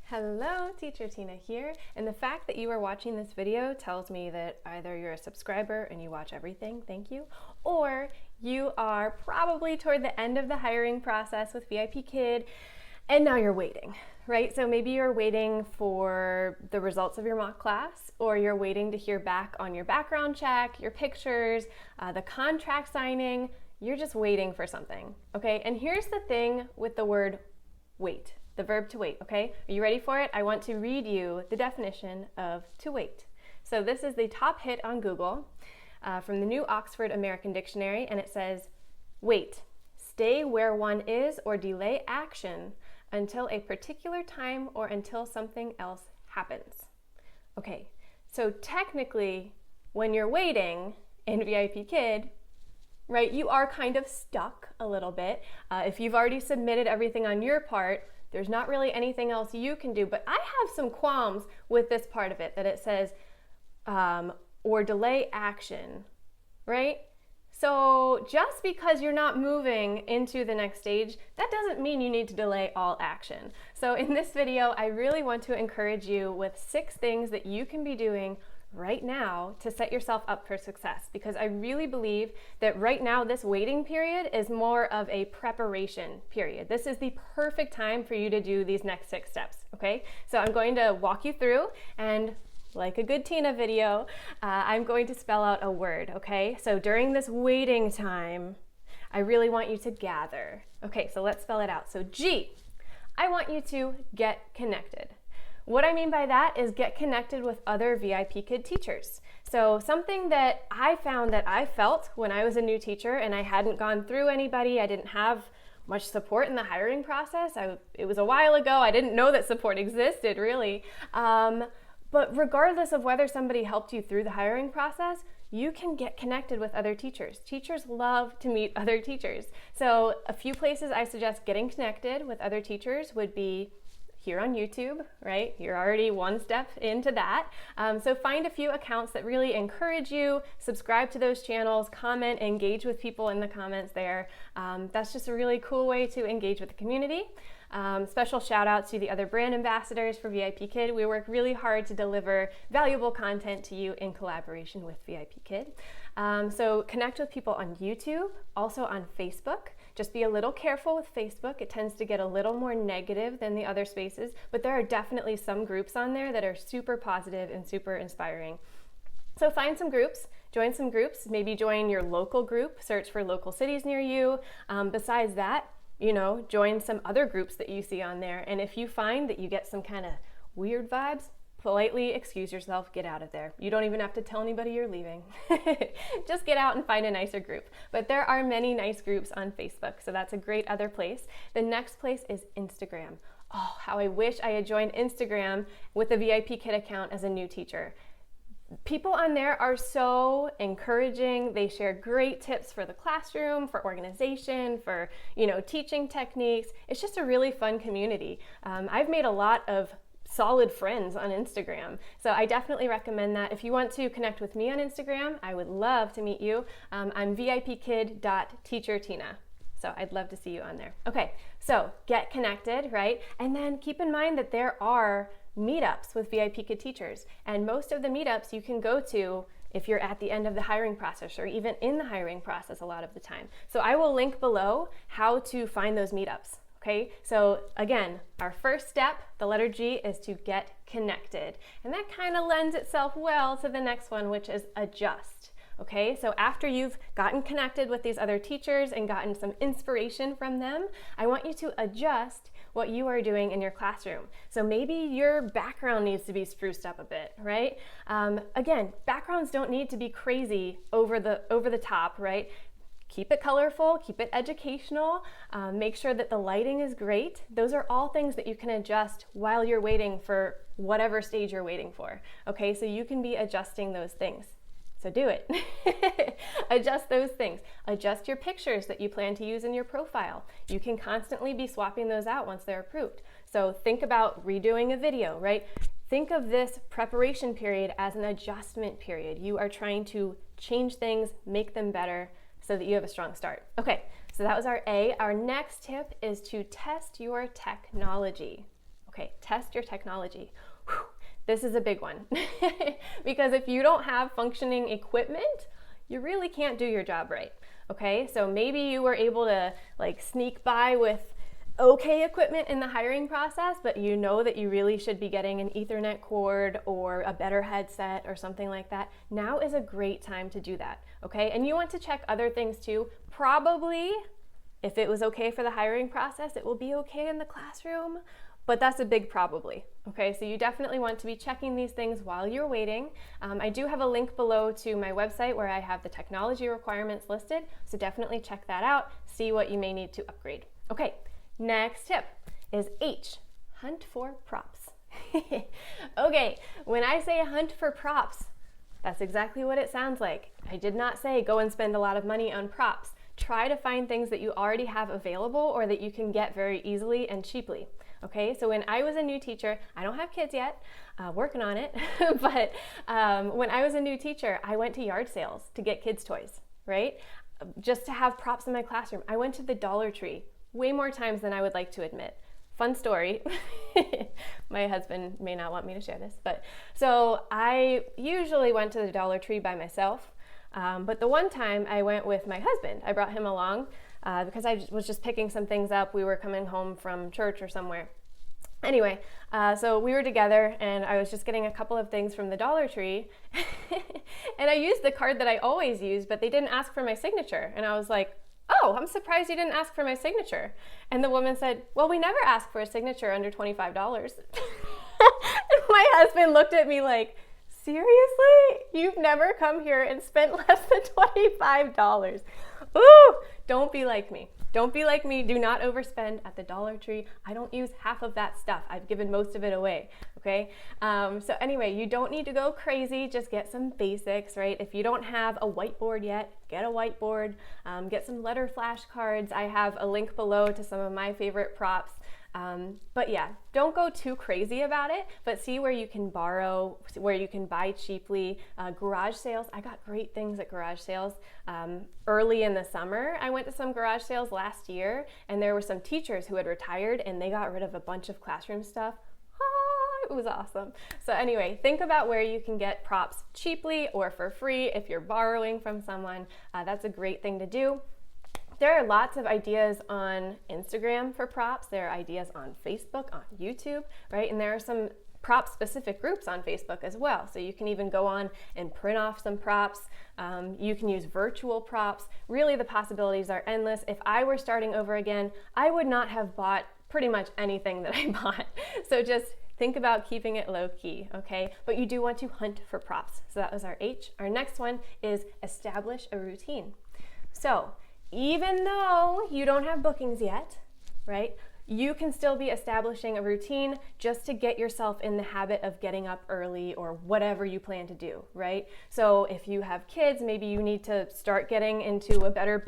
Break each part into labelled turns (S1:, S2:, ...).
S1: Hello, Teacher Tina here, and the fact that you are watching this video tells me that either you're a subscriber and you watch everything, thank you, or you are probably toward the end of the hiring process with VIPKid and now you're waiting, right? So maybe you're waiting for the results of your mock class, or you're waiting to hear back on your background check, your pictures, the contract signing. You're just waiting for something, okay? And here's the thing with the word wait. The verb to wait, okay? Are you ready for it? I want to read you the definition of to wait. So this is the top hit on Google from the New Oxford American Dictionary, and it says, wait, stay where one is or delay action until a particular time or until something else happens. Okay, so technically, when you're waiting in VIPKid, right, you are kind of stuck a little bit. If you've already submitted everything on your part, there's not really anything else you can do, but I have some qualms with this part of it, that it says, or delay action, right? So just because you're not moving into the next stage, that doesn't mean you need to delay all action. So in this video, I really want to encourage you with 6 things that you can be doing right now to set yourself up for success, because I really believe that right now this waiting period is more of a preparation period. This is the perfect time for you to do these next 6 steps, okay? So I'm going to walk you through, and like a good Tina video, I'm going to spell out a word, okay? So during this waiting time, I really want you to gather. Okay, so let's spell it out. So G, I want you to get connected. What I mean by that is get connected with other VIPKid teachers. So something that I found that I felt when I was a new teacher and I hadn't gone through anybody, I didn't have much support in the hiring process. It was a while ago. I didn't know that support existed, really. But regardless of whether somebody helped you through the hiring process, you can get connected with other teachers. Teachers love to meet other teachers. So a few places I suggest getting connected with other teachers would be here on YouTube, right? You're already one step into that. So find a few accounts that really encourage you, subscribe to those channels, comment, engage with people in the comments there. That's just a really cool way to engage with the community. Special shout out to the other brand ambassadors for VIPKid. We work really hard to deliver valuable content to you in collaboration with VIPKid. So connect with people on YouTube, also on Facebook. Just be a little careful with Facebook. It tends to get a little more negative than the other spaces, but there are definitely some groups on there that are super positive and super inspiring. So find some groups, join some groups, maybe join your local group, search for local cities near you. Besides that, join some other groups that you see on there. And if you find that you get some kind of weird vibes, politely excuse yourself, get out of there. You don't even have to tell anybody you're leaving. Just get out and find a nicer group. But there are many nice groups on Facebook, so that's a great other place. The next place is Instagram. Oh, how I wish I had joined Instagram with a VIPKid account as a new teacher. People on there are so encouraging. They share great tips for the classroom, for organization, for teaching techniques. It's just a really fun community. I've made a lot of solid friends on Instagram, so I definitely recommend that. If you want to connect with me on Instagram, I would love to meet you. I'm vipkid.teachertina. So I'd love to see you on there. Okay, so get connected, right? And then keep in mind that there are meetups with VIPKid teachers, and most of the meetups you can go to if you're at the end of the hiring process, or even in the hiring process a lot of the time. So I will link below how to find those meetups. Okay, so again, our first step, the letter G, is to get connected. And that kind of lends itself well to the next one, which is adjust. Okay, so after you've gotten connected with these other teachers and gotten some inspiration from them, I want you to adjust what you are doing in your classroom. So maybe your background needs to be spruced up a bit, right? Again, backgrounds don't need to be crazy over the top, right? Keep it colorful, keep it educational, make sure that the lighting is great. Those are all things that you can adjust while you're waiting for whatever stage you're waiting for. Okay, so you can be adjusting those things. So do it. Adjust those things. Adjust your pictures that you plan to use in your profile. You can constantly be swapping those out once they're approved. So think about redoing a video, right? Think of this preparation period as an adjustment period. You are trying to change things, make them better, so that you have a strong start. Okay, so that was our A. Our next tip is to test your technology. Okay, test your technology. Whew, this is a big one because if you don't have functioning equipment, you really can't do your job right. Okay, so maybe you were able to like sneak by with okay equipment in the hiring process, but you know that you really should be getting an Ethernet cord or a better headset or something like that. Now is a great time to do that, okay? And you want to check other things too. Probably, if it was okay for the hiring process, it will be okay in the classroom, but that's a big probably, okay? So you definitely want to be checking these things while you're waiting. I do have a link below to my website where I have the technology requirements listed, so definitely check that out, see what you may need to upgrade. Okay, next tip is H, hunt for props. Okay, when I say hunt for props, that's exactly what it sounds like. I did not say go and spend a lot of money on props. Try to find things that you already have available or that you can get very easily and cheaply. Okay, so when I was a new teacher, I don't have kids yet, working on it, but when I was a new teacher, I went to yard sales to get kids' toys, right? Just to have props in my classroom. I went to the Dollar Tree way more times than I would like to admit. Fun story. My husband may not want me to share this, but so I usually went to the Dollar Tree by myself. But the one time I went with my husband, I brought him along because I was just picking some things up. We were coming home from church or somewhere. Anyway, so we were together and I was just getting a couple of things from the Dollar Tree and I used the card that I always use, but they didn't ask for my signature. And I was like, oh, I'm surprised you didn't ask for my signature. And the woman said, well, we never ask for a signature under $25. And my husband looked at me like, seriously? You've never come here and spent less than $25. Ooh, don't be like me. Don't be like me. Do not overspend at the Dollar Tree. I don't use half of that stuff. I've given most of it away, okay? So anyway, you don't need to go crazy. Just get some basics, right? If you don't have a whiteboard yet, get a whiteboard. Get some letter flashcards. I have a link below to some of my favorite props. But yeah, don't go too crazy about it, but see where you can borrow, where you can buy cheaply. Garage sales, I got great things at garage sales. Early in the summer, I went to some garage sales last year, and there were some teachers who had retired and they got rid of a bunch of classroom stuff. It was awesome. So anyway, think about where you can get props cheaply or for free if you're borrowing from someone. That's a great thing to do. There are lots of ideas on Instagram for props. There are ideas on Facebook, on YouTube, right? And there are some prop specific groups on Facebook as well. So you can even go on and print off some props. You can use virtual props. Really, the possibilities are endless. If I were starting over again, I would not have bought pretty much anything that I bought. So just think about keeping it low key, okay? But you do want to hunt for props. So that was our H. Our next one is establish a routine. So even though you don't have bookings yet, right, you can still be establishing a routine just to get yourself in the habit of getting up early or whatever you plan to do, right? So if you have kids, maybe you need to start getting into a better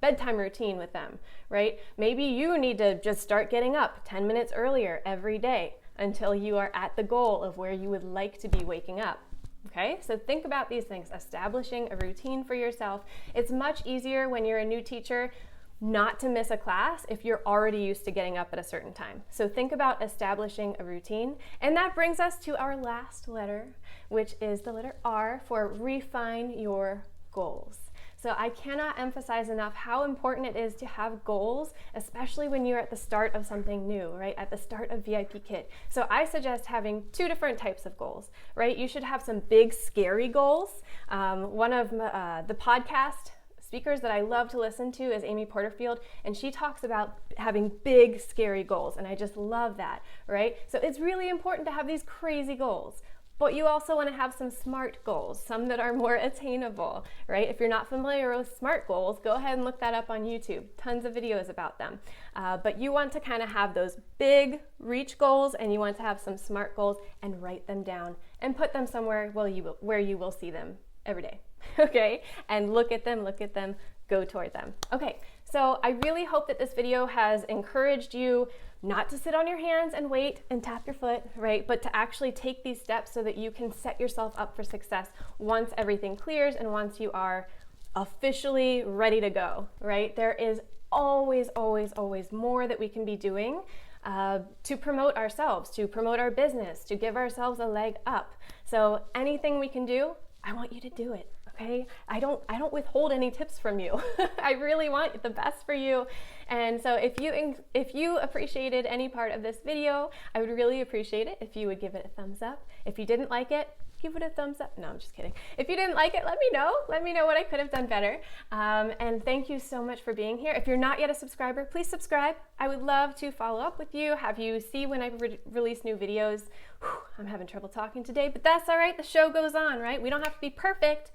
S1: bedtime routine with them, right? Maybe you need to just start getting up 10 minutes earlier every day until you are at the goal of where you would like to be waking up. Okay, so think about these things, establishing a routine for yourself. It's much easier when you're a new teacher not to miss a class if you're already used to getting up at a certain time. So think about establishing a routine. And that brings us to our last letter, which is the letter R for refine your goals. So I cannot emphasize enough how important it is to have goals, especially when you're at the start of something new, right? At the start of VIPKid. So I suggest having two different types of goals, right? You should have some big, scary goals. One of the podcast speakers that I love to listen to is Amy Porterfield, and she talks about having big, scary goals, and I just love that, right? So it's really important to have these crazy goals. But you also want to have some SMART goals, some that are more attainable, right? If you're not familiar with SMART goals, go ahead and look that up on YouTube. Tons of videos about them. But you want to kind of have those big reach goals, and you want to have some SMART goals and write them down and put them somewhere where you will see them every day, okay? And look at them, go toward them. Okay, so I really hope that this video has encouraged you not to sit on your hands and wait and tap your foot, right? But to actually take these steps so that you can set yourself up for success once everything clears and once you are officially ready to go, right? There is always, always, always more that we can be doing. to promote ourselves, to promote our business, to give ourselves a leg up. So anything we can do, I want you to do it. Okay, I don't withhold any tips from you. I really want the best for you. And so if you appreciated any part of this video, I would really appreciate it if you would give it a thumbs up. If you didn't like it, give it a thumbs up. No, I'm just kidding. If you didn't like it, let me know. Let me know what I could have done better. And thank you so much for being here. If you're not yet a subscriber, please subscribe. I would love to follow up with you, have you see when I release new videos. Whew, I'm having trouble talking today, but that's all right. The show goes on, right? We don't have to be perfect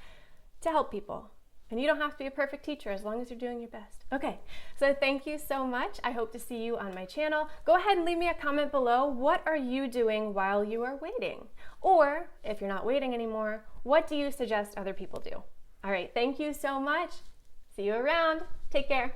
S1: to help people. And you don't have to be a perfect teacher as long as you're doing your best. Okay, so thank you so much. I hope to see you on my channel. Go ahead and leave me a comment below. What are you doing while you are waiting? Or if you're not waiting anymore, what do you suggest other people do? All right, thank you so much. See you around. Take care.